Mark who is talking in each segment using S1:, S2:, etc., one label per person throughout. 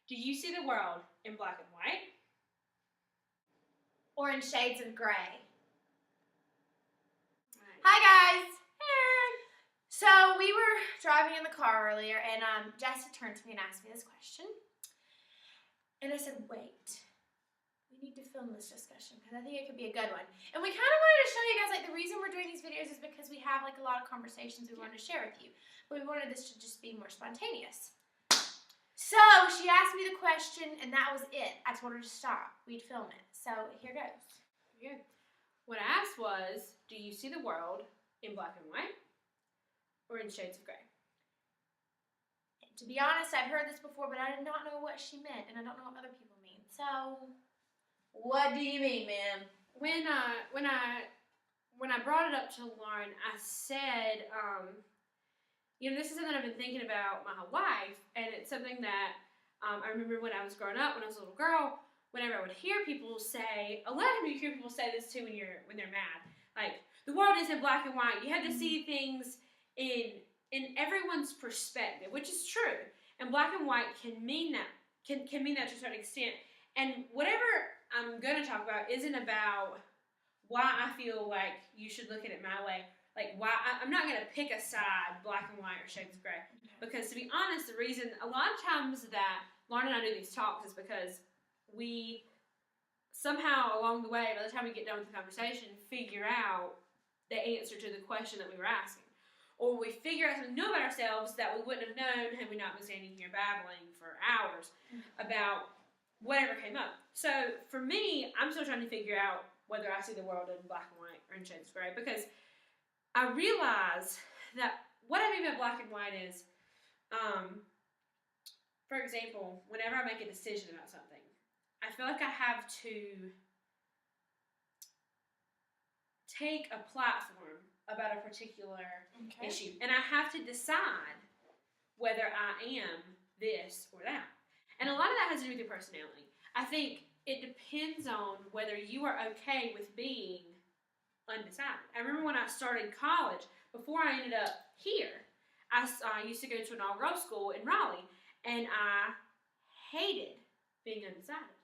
S1: Do you see the world in black and white?
S2: Or in shades of gray?
S1: Right.
S2: Hi guys! Hey! So we were driving in the car earlier and Jesse turned to me and asked me this question. And I said, wait, we need to film this discussion because I think it could be a good one. And we kind of wanted to show you guys, like, the reason we're doing these videos is because we have, like, a lot of conversations we wanted to share with you. But we wanted this to just be more spontaneous. So she asked me the question and that was it. I told her to stop. We'd film it. So here goes.
S1: Good. What I asked was, do you see the world in black and white or in shades of gray?
S2: To be honest, I've heard this before, but I did not know what she meant, and I don't know what other people mean. So, what do you mean, ma'am?
S1: When I brought it up to Lauren, I said, this is something I've been thinking about my whole life, and it's something that I remember when I was growing up, when I was a little girl. Whenever I would hear people say, a lot of times you hear people say this too when they're mad, like, the world isn't black and white. You have to see things in everyone's perspective, which is true. And black and white can mean that to a certain extent. And whatever I'm going to talk about isn't about why I feel like you should look at it my way. Like, why I'm not going to pick a side, black and white or shades of gray. Because to be honest, the reason a lot of times that Lauren and I do these talks is because we somehow along the way, by the time we get done with the conversation, figure out the answer to the question that we were asking. Or we figure out something new about ourselves that we wouldn't have known had we not been standing here babbling for hours about whatever came up. So for me, I'm still trying to figure out whether I see the world in black and white or in shades of gray, because I realize that what I mean by black and white is, for example, whenever I make a decision about something, I feel like I have to take a platform about a particular issue. And I have to decide whether I am this or that. And a lot of that has to do with your personality. I think it depends on whether you are okay with being undecided. I remember when I started college, before I ended up here, I used to go to an all-girls school in Raleigh, and I hated being undecided.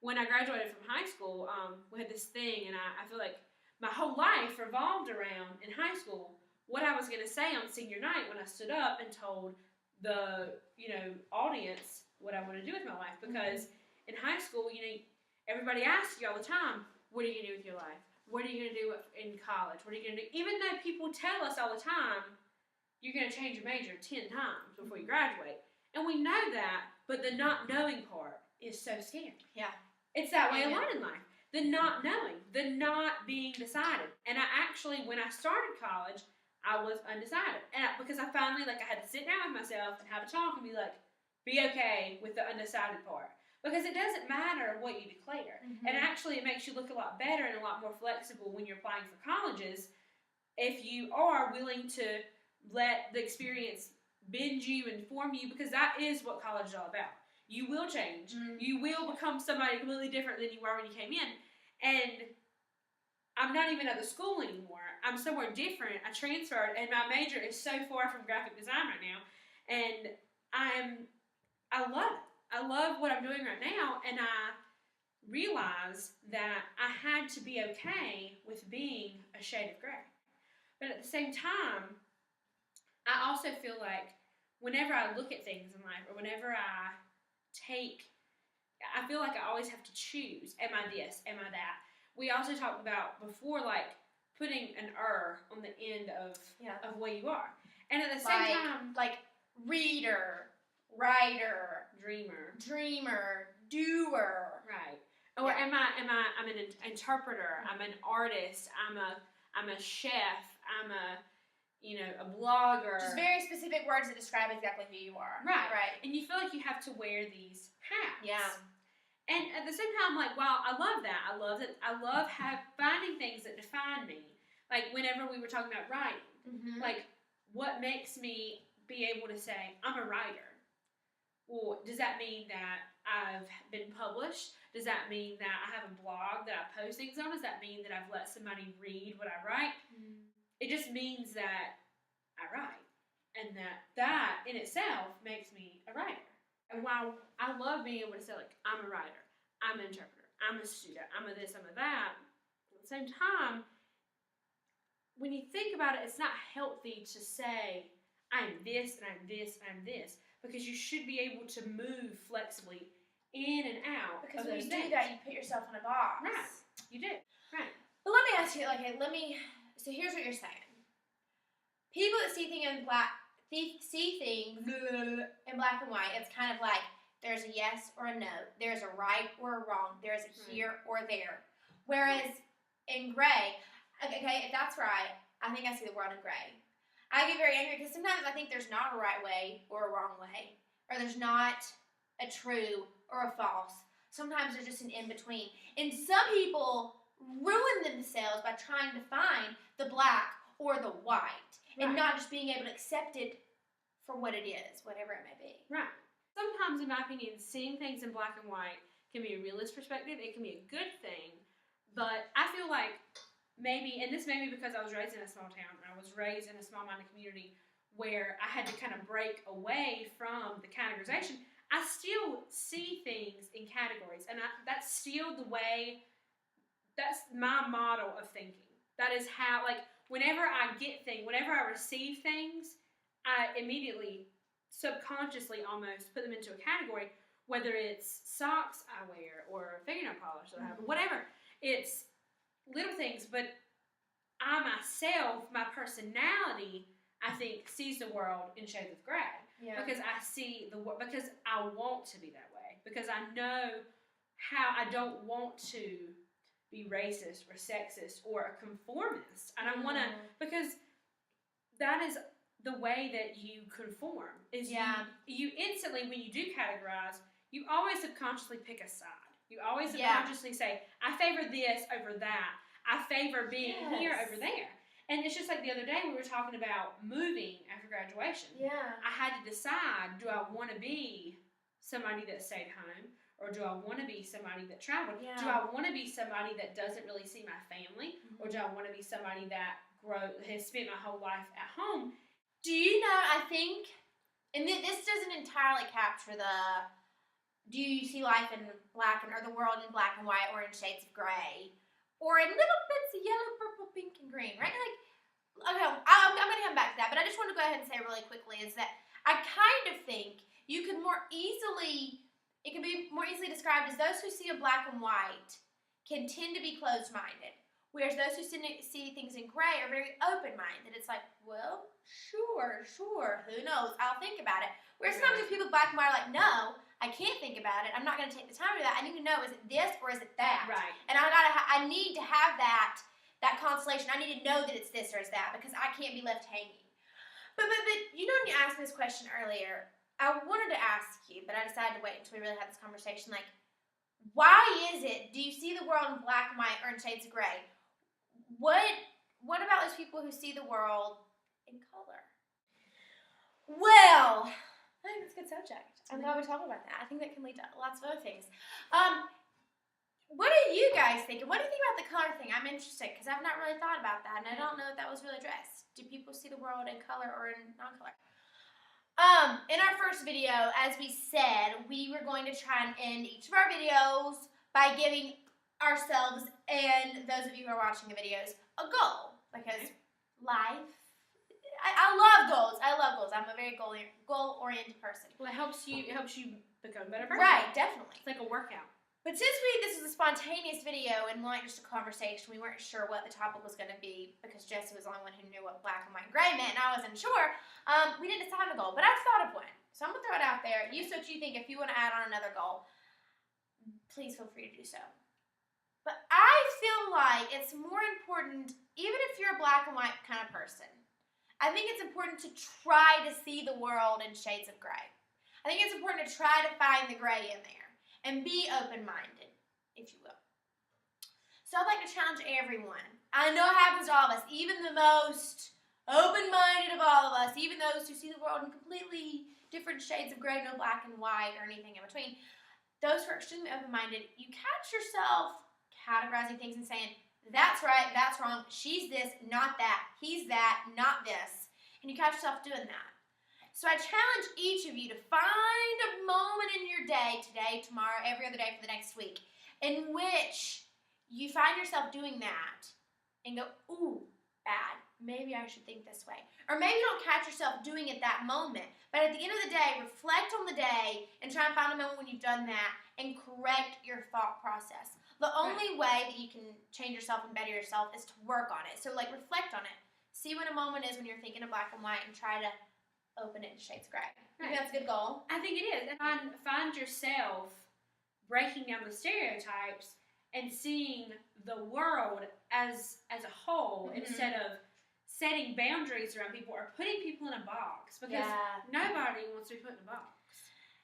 S1: When I graduated from high school, we had this thing, and I feel like my whole life revolved around, in high school, what I was going to say on senior night when I stood up and told the, audience what I want to do with my life. Because in high school, everybody asks you all the time, what are you going to do with your life? What are you going to do in college? What are you going to do? Even though people tell us all the time, you're going to change your major 10 times before you graduate. And we know that, but the not knowing part is so scary.
S2: Yeah.
S1: It's that way a lot in life. The not knowing, the not being decided. And I actually, when I started college, I was undecided. And because I finally, I had to sit down with myself and have a talk and be okay with the undecided part. Because it doesn't matter what you declare. And actually, it makes you look a lot better and a lot more flexible when you're applying for colleges if you are willing to let the experience bend you and form you, because that is what college is all about. You will change. You will become somebody completely different than you were when you came in. And I'm not even at the school anymore. I'm somewhere different. I transferred, and my major is so far from graphic design right now. And I love it. I love what I'm doing right now, and I realized that I had to be okay with being a shade of gray. But at the same time, I also feel like whenever I look at things in life, or whenever I feel like I always have to choose, am I this, am I that? We also talked about before, putting an on the end of what you are. And at the same time,
S2: reader, writer,
S1: dreamer,
S2: doer.
S1: Right. Or I'm an interpreter, I'm an artist, I'm a chef, I'm a blogger.
S2: Just very specific words that describe exactly who you are.
S1: Right. And you feel like you have to wear these hats.
S2: Yeah.
S1: And at the same time, I'm like, wow, I love that. I love finding things that define me. Like whenever we were talking about writing, what makes me be able to say, I'm a writer? Well, does that mean that I've been published? Does that mean that I have a blog that I post things on? Does that mean that I've let somebody read what I write? It just means that I write. And that in itself makes me a writer. And while I love being able to say, like, I'm a writer, I'm an interpreter, I'm a student, I'm a this, I'm a that, at the same time, when you think about it, it's not healthy to say, I'm this, and I'm this, and I'm this, because you should be able to move flexibly in and out.
S2: Because
S1: of
S2: when
S1: those
S2: you do
S1: things.
S2: that, you put yourself in a box.
S1: Right. You do. Right.
S2: But let me ask you, so here's what you're saying. People that see things in black and white, it's kind of like there's a yes or a no, there's a right or a wrong, there's a here or there. Whereas in gray, okay, if that's right, I think I see the world in gray. I get very angry because sometimes I think there's not a right way or a wrong way, or there's not a true or a false. Sometimes there's just an in-between. And some people ruin themselves by trying to find the black or the white and not just being able to accept it for what it is, whatever it may be.
S1: Right. Sometimes, in my opinion, seeing things in black and white can be a realist perspective. It can be a good thing, but I feel like maybe, and this may be because I was raised in a small town, I was raised in a small-minded community where I had to kind of break away from the categorization. I still see things in categories, and that's still the way, that's my model of thinking. That is how, like, whenever I get things, whenever I receive things, I immediately, subconsciously almost, put them into a category, whether it's socks I wear, or fingernail polish that I have, or whatever. It's little things, but I myself, my personality, I think, sees the world in shades of gray.
S2: Yeah.
S1: Because I see because I want to be that way. Because I know how I don't want to be racist or sexist or a conformist. I don't want to, because that is the way that you conform. Is you instantly, when you do categorize, you always subconsciously pick a side. You always subconsciously say, I favor this over that. I favor being here over there. And it's just like the other day we were talking about moving after graduation.
S2: Yeah.
S1: I had to decide, do I want to be somebody that stayed home, or do I want to be somebody that traveled?
S2: Yeah.
S1: Do I want to be somebody that doesn't really see my family, or do I want to be somebody that has spent my whole life at home?
S2: Do you know, I think, and this doesn't entirely capture do you see life in black or the world in black and white, or in shades of gray, or in little bits of yellow, purple, pink, and green, right? Like, okay, I'm going to come back to that, but I just want to go ahead and say really quickly is that I kind of think it can be more easily described as those who see a black and white can tend to be closed-minded, whereas those who see things in gray are very open-minded. It's like, well, sure, who knows? I'll think about it. Whereas sometimes if people black and white are like, no, I can't think about it. I'm not going to take the time to do that. I need to know, is it this or is it that?
S1: Right.
S2: And I need to have that constellation. I need to know that it's this or it's that, because I can't be left hanging. But you know, when you asked me this question earlier, I wanted to ask you, but I decided to wait until we really had this conversation. Like, why is it? Do you see the world in black and white or in shades of gray? What about those people who see the world in color? Well, I think that's a good subject. I'm glad we talked about that. I think that can lead to lots of other things. What do you guys think? And what do you think about the color thing? I'm interested because I've not really thought about that, and I don't know if that was really addressed. Do people see the world in color or in non-color? In our first video, as we said, we were going to try and end each of our videos by giving ourselves and those of you who are watching the videos a goal, because life, I love goals. I'm a very goal-oriented person.
S1: Well, it helps you become a better person.
S2: Right, definitely.
S1: It's like a workout.
S2: But since this was a spontaneous video and more like just a conversation, we weren't sure what the topic was going to be because Jessie was the only one who knew what black and white and gray meant, and I wasn't sure. We didn't decide on a goal, but I've thought of one. So I'm going to throw it out there. You say what you think. If you want to add on another goal, please feel free to do so. But I feel like it's more important, even if you're a black and white kind of person, I think it's important to try to see the world in shades of gray. I think it's important to try to find the gray in there and be open-minded, if you will. So I'd like to challenge everyone. I know it happens to all of us, even the most open-minded of all of us, even those who see the world in completely different shades of gray, no black and white or anything in between. Those who are extremely open-minded, you catch yourself categorizing things and saying, that's right, that's wrong, she's this, not that, he's that, not this. And you catch yourself doing that. So I challenge each of you to find a moment in your day, today, tomorrow, every other day for the next week, in which you find yourself doing that and go, ooh, bad. Maybe I should think this way. Or maybe you don't catch yourself doing it that moment. But at the end of the day, reflect on the day and try and find a moment when you've done that and correct your thought process. The only way that you can change yourself and better yourself is to work on it. So, like, reflect on it. See when a moment is when you're thinking of black and white and try to open it in shades gray. You think that's a good goal?
S1: I think it is. And find yourself breaking down the stereotypes and seeing the world as a whole instead of setting boundaries around people or putting people in a box, because nobody wants to be put in a box.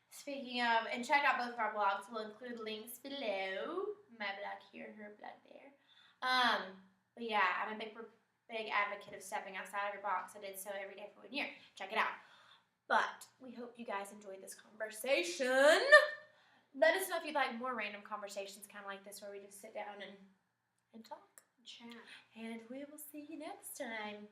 S2: Speaking of, and check out both of our blogs. We'll include links below. My blog here and her blog there. But yeah, I'm a big advocate of stepping outside of your box. I did so every day for 1 year. Check it out. But we hope you guys enjoyed this conversation. Let us know if you'd like more random conversations kind of like this where we just sit down and talk.
S1: Chat.
S2: And we will see you next time.